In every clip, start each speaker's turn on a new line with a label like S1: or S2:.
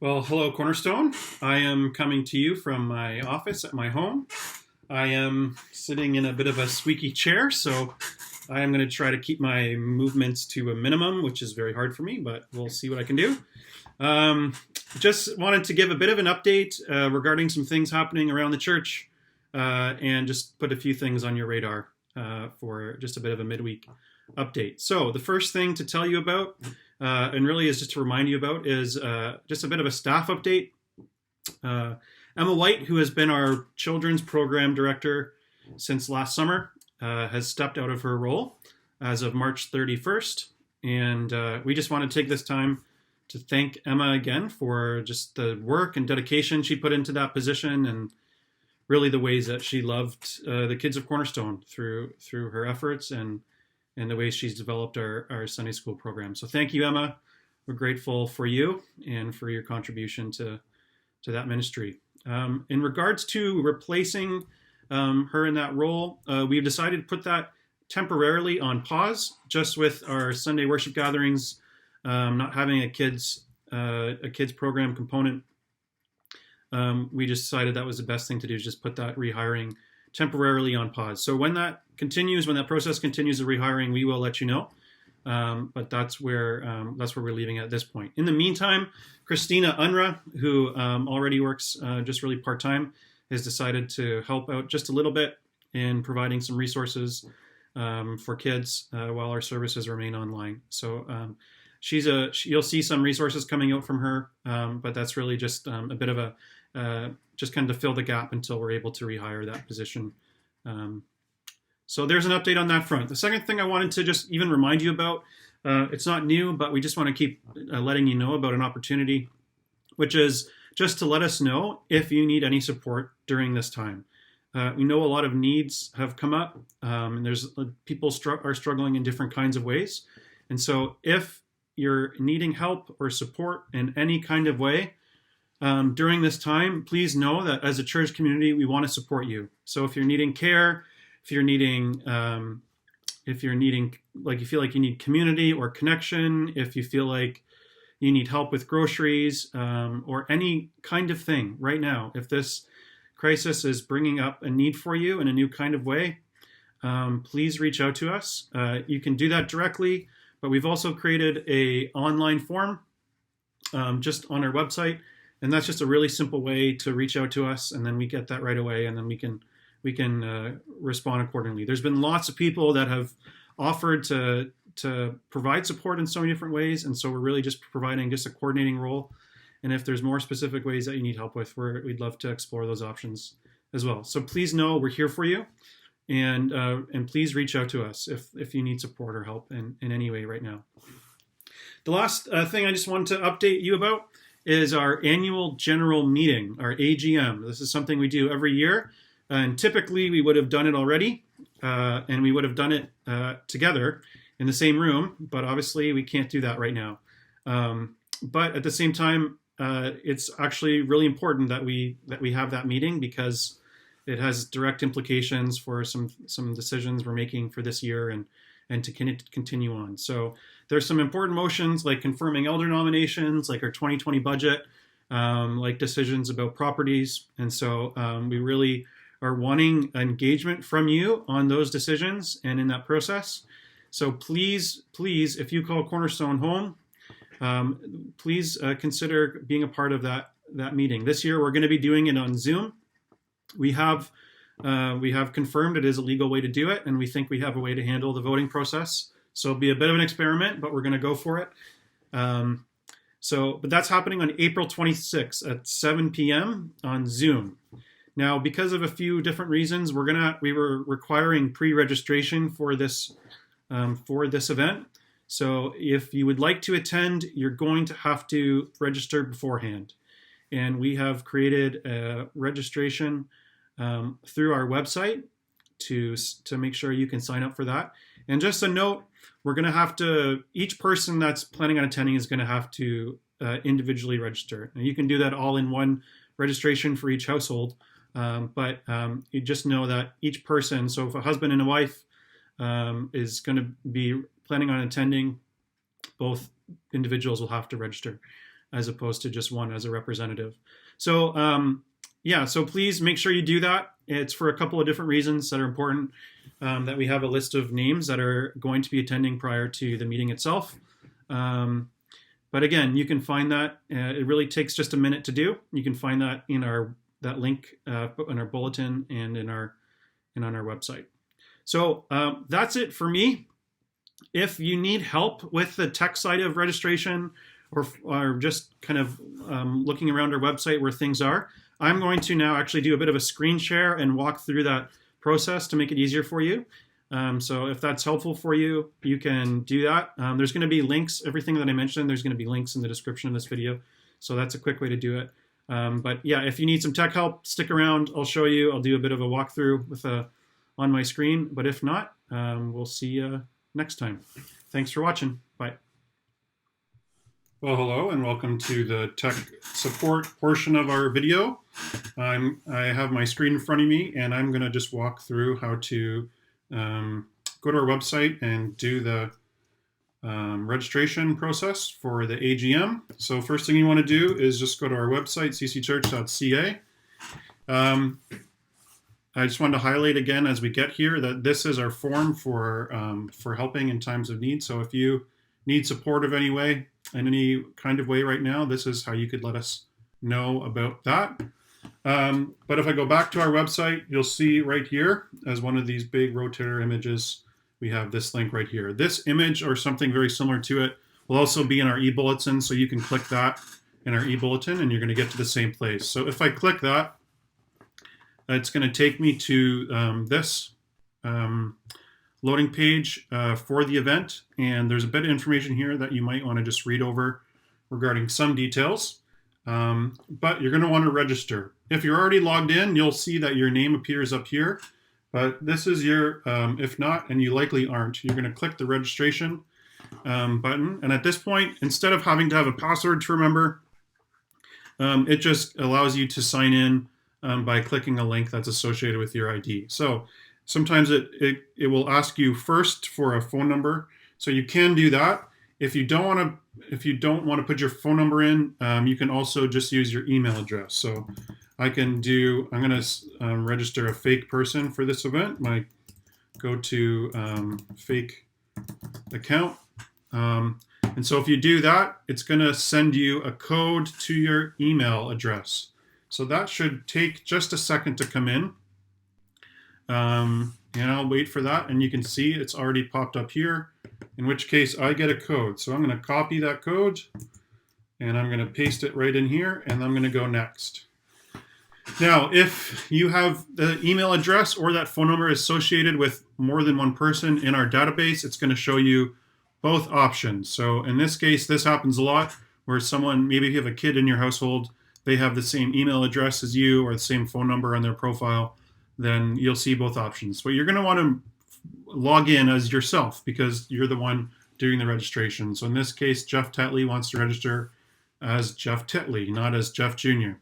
S1: Well, hello, Cornerstone. I am coming to you from my office at my home. I am sitting in a bit of a squeaky chair, so I am going to try to keep my movements to a minimum, which is very hard for me, but we'll see what I can do. Um, just wanted to give a bit of an update regarding some things happening around the church and just put a few things on your radar for just a bit of a midweek update. So the first thing to tell you about, and really is just to remind you about, is just a bit of a staff update. Emma White, who has been our children's program director since last summer, has stepped out of her role as of March 31st. And we just want to take this time to thank Emma again for just the work and dedication she put into that position, and really the ways that she loved the kids of Cornerstone through her efforts and the ways she's developed our Sunday school program. So thank you, Emma. We're grateful for you and for your contribution to that ministry. In regards to replacing her in that role, we've decided to put that temporarily on pause, just with our Sunday worship gatherings not having a kids program component. We just decided that was the best thing to do, is just put that rehiring temporarily on pause. So when that process continues of rehiring, we will let you know. But that's where we're leaving it at this point. In the meantime, Christina Unra, who already works just really part-time, has decided to help out just a little bit in providing some resources for kids while our services remain online. So you'll see some resources coming out from her, but that's really just a bit of a just kind of to fill the gap until we're able to rehire that position. So there's an update on that front. The second thing I wanted to just even remind you about, it's not new, but we just want to keep letting you know about an opportunity, which is just to let us know if you need any support during this time. We know a lot of needs have come up, and there's people are struggling in different kinds of ways. And so if you're needing help or support in any kind of way during this time, please know that as a church community, we want to support you. So if you're needing care, if you're needing, like you feel like you need community or connection, if you feel like you need help with groceries or any kind of thing right now, if this crisis is bringing up a need for you in a new kind of way, please reach out to us. You can do that directly, but we've also created a online form just on our website, and that's just a really simple way to reach out to us, and then we get that right away, and then we can respond accordingly. There's been lots of people that have offered to provide support in so many different ways, and so we're really just providing just a coordinating role. And if there's more specific ways that you need help with, we'd love to explore those options as well. So please know we're here for you, and please reach out to us if you need support or help in any way right now. The last thing I just wanted to update you about is our annual general meeting, our AGM. This is something we do every year. And typically we would have done it already, and we would have done it together in the same room, but obviously we can't do that right now. But at the same time, it's actually really important that we have that meeting, because it has direct implications for some decisions we're making for this year and to continue on. So there's some important motions like confirming elder nominations, like our 2020 budget, like decisions about properties. And so we really are wanting engagement from you on those decisions and in that process. So please, if you call Cornerstone home, please consider being a part of that meeting. This year, we're going to be doing it on Zoom. We have confirmed it is a legal way to do it, and we think we have a way to handle the voting process. So it'll be a bit of an experiment, but we're going to go for it. But that's happening on April 26th at 7 p.m. on Zoom. Now, because of a few different reasons, we were requiring pre-registration for this event. So if you would like to attend, you're going to have to register beforehand. And we have created a registration through our website to make sure you can sign up for that. And just a note, we're going to have to, each person that's planning on attending is going to have to individually register. And you can do that all in one registration for each household. But you just know that each person, so if a husband and a wife is going to be planning on attending, both individuals will have to register. as opposed to just one as a representative. So yeah, so please make sure you do that. It's for a couple of different reasons that are important, that we have a list of names that are going to be attending prior to the meeting itself. But again, you can find that. It really takes just a minute to do. You can find that in that link in our bulletin and on our website. So that's it for me. If you need help with the tech side of registration, or just kind of looking around our website where things are, I'm going to now actually do a bit of a screen share and walk through that process to make it easier for you. So if that's helpful for you, you can do that. There's going to be links, everything that I mentioned, there's going to be links in the description of this video. So that's a quick way to do it. But yeah, if you need some tech help, stick around. I'll show you. I'll do a bit of a walkthrough with on my screen. But if not, we'll see you next time. Thanks for watching. Bye. Well, hello and welcome to the tech support portion of our video. I have my screen in front of me, and I'm going to just walk through how to go to our website and do the registration process for the AGM. So first thing you want to do is just go to our website, ccchurch.ca. I just wanted to highlight again as we get here that this is our form for helping in times of need. So if you need support of any way, in any kind of way right now, this is how you could let us know about that. But if I go back to our website, you'll see right here as one of these big rotator images, we have this link right here. This image or something very similar to it will also be in our e-bulletin, so you can click that in our e-bulletin and you're going to get to the same place. So if I click that, it's going to take me to this loading page for the event, and there's a bit of information here that you might want to just read over regarding some details, but you're going to want to register. If you're already logged in, you'll see that your name appears up here, but this is your, if not, and you likely aren't, you're going to click the registration button, and at this point, instead of having to have a password to remember, it just allows you to sign in by clicking a link that's associated with your ID. So sometimes it will ask you first for a phone number, so you can do that. If you don't want to put your phone number in, you can also just use your email address. So I'm going to register a fake person for this event. Go to fake account. And so if you do that, it's going to send you a code to your email address. So that should take just a second to come in. And I'll wait for that, and you can see it's already popped up here, in which case I get a code. So I'm going to copy that code, and I'm going to paste it right in here, and I'm going to go next. Now, if you have the email address or that phone number associated with more than one person in our database, it's going to show you both options. So in this case, this happens a lot, where someone, maybe if you have a kid in your household, they have the same email address as you or the same phone number on their profile, then you'll see both options. But you're going to want to log in as yourself because you're the one doing the registration. So in this case, Jeff Tetley wants to register as Jeff Tetley, not as Jeff Jr.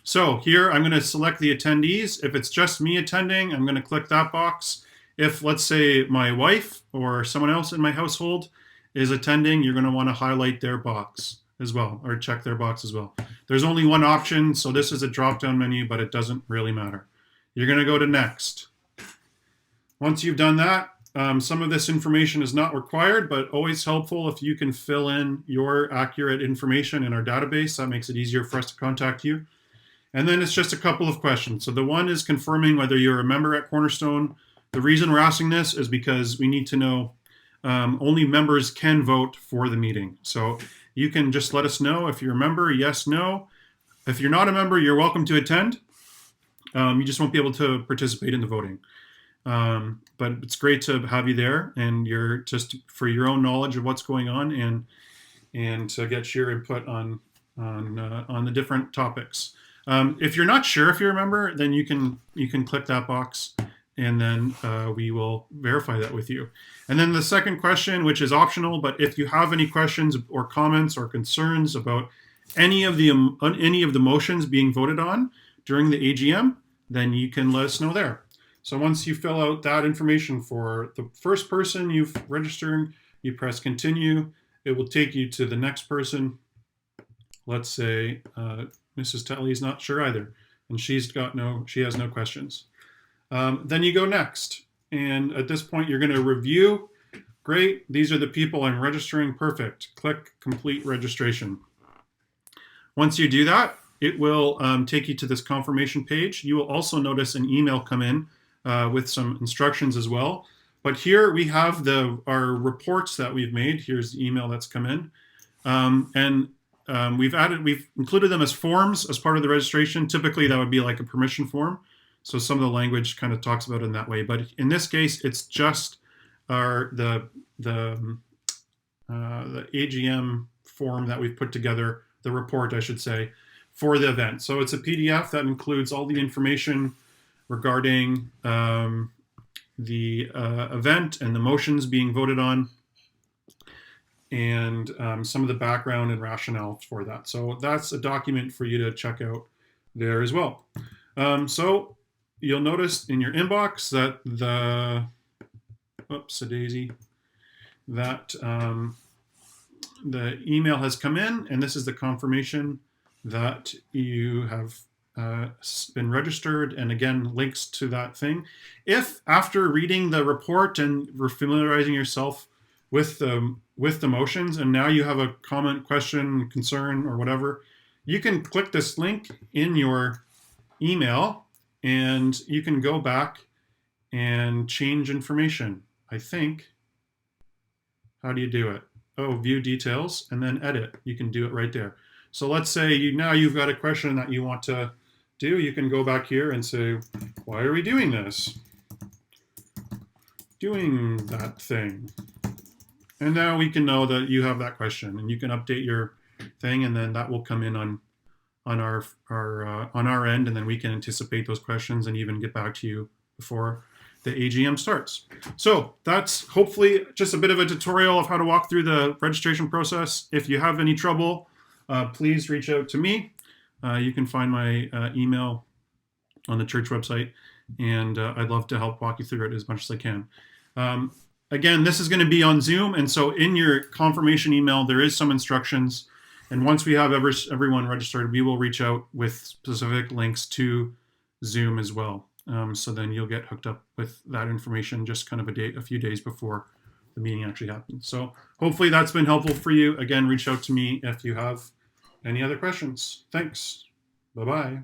S1: So here I'm going to select the attendees. If it's just me attending, I'm going to click that box. If, let's say, my wife or someone else in my household is attending, you're going to want to highlight their box as well, or check their box as well. There's only one option, so this is a drop-down menu, but it doesn't really matter. You're going to go to next. Once you've done that, some of this information is not required, but always helpful if you can fill in your accurate information in our database. That makes it easier for us to contact you. And then it's just a couple of questions. So the one is confirming whether you're a member at Cornerstone. The reason we're asking this is because we need to know only members can vote for the meeting. So you can just let us know if you're a member, yes, no. If you're not a member, you're welcome to attend. You just won't be able to participate in the voting. But it's great to have you there, and you're just for your own knowledge of what's going on and to get your input on the different topics. If you're not sure if you're a member, then you can click that box, and then we will verify that with you. And then the second question, which is optional, but if you have any questions or comments or concerns about any of the motions being voted on during the AGM, then you can let us know there. So once you fill out that information for the first person you've registered, you press continue. It will take you to the next person. let's say Mrs. Telly's not sure either, and she has no questions. Then you go next, and at this point you're going to review. Great, these are the people I'm registering. Perfect. Click complete registration. Once you do that, it will take you to this confirmation page. You will also notice an email come in with some instructions as well. But here we have our reports that we've made. Here's the email that's come in. We've included them as forms as part of the registration. Typically that would be like a permission form. So some of the language kind of talks about it in that way. But in this case, it's just the AGM form that we've put together, the report, I should say, for the event. So it's a PDF that includes all the information regarding the event and the motions being voted on, and some of the background and rationale for that. So that's a document for you to check out there as well. So you'll notice in your inbox that the email has come in, and this is the confirmation that you have been registered, and again, links to that thing. If after reading the report and familiarizing yourself with the motions, and now you have a comment, question, concern, or whatever, you can click this link in your email, and you can go back and change information. I think. How do you do it? Oh, view details and then edit. You can do it right there. So let's say now you've got a question that you want to do. You can go back here and say, why are we doing this? Doing that thing. And now we can know that you have that question, and you can update your thing, and then that will come in on our end, and then we can anticipate those questions and even get back to you before the AGM starts. So that's hopefully just a bit of a tutorial of how to walk through the registration process. If you have any trouble, please reach out to me. You can find my email on the church website, and I'd love to help walk you through it as much as I can. Again, this is going to be on Zoom, and so in your confirmation email, there is some instructions. And once we have everyone registered, we will reach out with specific links to Zoom as well. So then you'll get hooked up with that information just kind of a few days before the meeting actually happens. So hopefully that's been helpful for you. Again, reach out to me if you have any other questions. Thanks. Bye-bye.